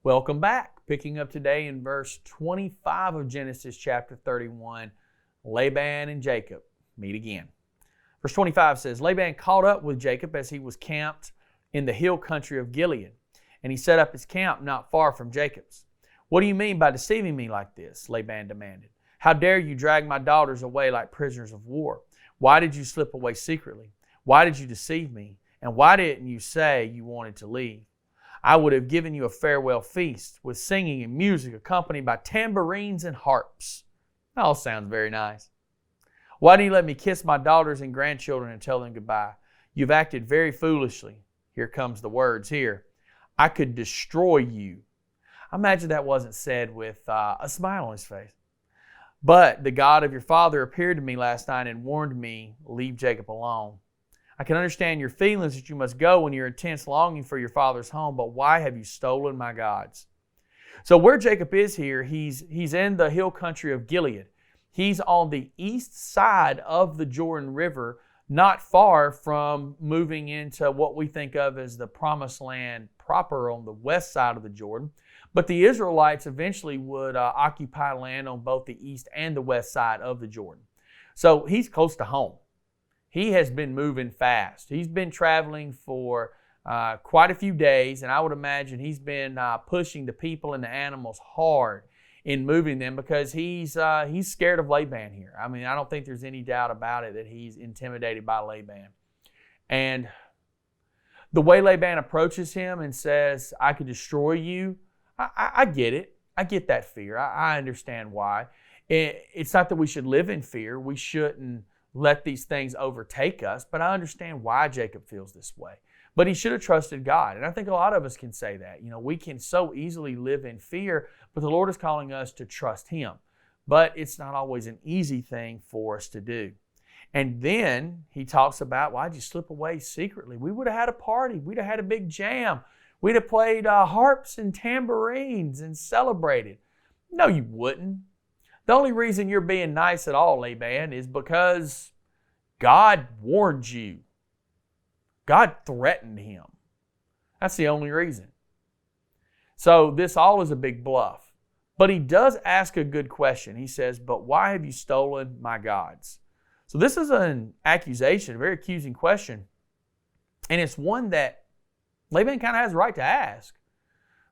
Welcome back. Picking up today in verse 25 of Genesis chapter 31, Laban and Jacob meet again. Verse 25 says, Laban caught up with Jacob as he was camped in the hill country of Gilead, and he set up his camp not far from Jacob's. What do you mean by deceiving me like this? Laban demanded. How dare you drag my daughters away like prisoners of war? Why did you slip away secretly? Why did you deceive me? And why didn't you say you wanted to leave? I would have given you a farewell feast with singing and music accompanied by tambourines and harps. That all sounds very nice. Why didn't you let me kiss my daughters and grandchildren and tell them goodbye? You've acted very foolishly. Here comes the words here. I could destroy you. I imagine that wasn't said with a smile on his face. But the God of your father appeared to me last night and warned me, leave Jacob alone. I can understand your feelings that you must go in your intense longing for your father's home, but why have you stolen my gods? So where Jacob is here, he's in the hill country of Gilead. He's on the east side of the Jordan River, not far from moving into what we think of as the Promised Land proper on the west side of the Jordan. But the Israelites eventually would occupy land on both the east and the west side of the Jordan. So he's close to home. He has been moving fast. He's been traveling for quite a few days, and I would imagine he's been pushing the people and the animals hard in moving them because he's scared of Laban here. I mean, I don't think there's any doubt about it that he's intimidated by Laban. And the way Laban approaches him and says, I could destroy you, I get it. I get that fear. I understand why. It's not that we should live in fear. We shouldn't let these things overtake us, but I understand why Jacob feels this way. But he should have trusted God. And I think a lot of us can say that. You know, we can so easily live in fear, but the Lord is calling us to trust Him. But it's not always an easy thing for us to do. And then he talks about, why'd you slip away secretly? We would have had a party. We'd have had a big jam. We'd have played harps and tambourines and celebrated. No, you wouldn't. The only reason you're being nice at all, Laban, is because God warned you. God threatened him. That's the only reason. So this all is a big bluff. But he does ask a good question. He says, but why have you stolen my gods? So this is an accusation, a very accusing question. And it's one that Laban kind of has a right to ask.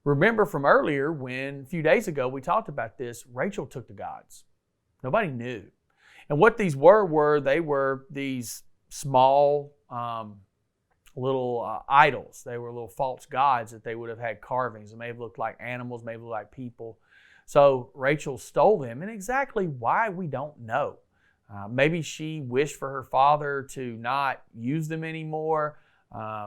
Remember from earlier when, a few days ago, we talked about this, Rachel took the gods. Nobody knew. And what these they were these small little idols. They were little false gods that they would have had carvings. It may have looked like animals, may have looked like people. So Rachel stole them, and exactly why we don't know. Maybe she wished for her father to not use them anymore.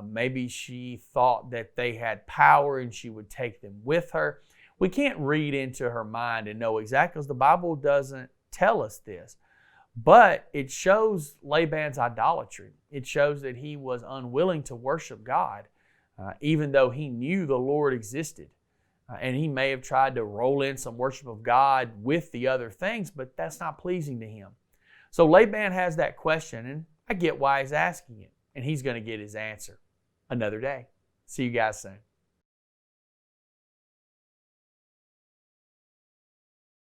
Maybe she thought that they had power and she would take them with her. We can't read into her mind and know exactly because the Bible doesn't tell us this. But it shows Laban's idolatry. It shows that he was unwilling to worship God, even though he knew the Lord existed. And he may have tried to roll in some worship of God with the other things, but that's not pleasing to him. So Laban has that question, and I get why he's asking it. And he's going to get his answer another day. See you guys soon.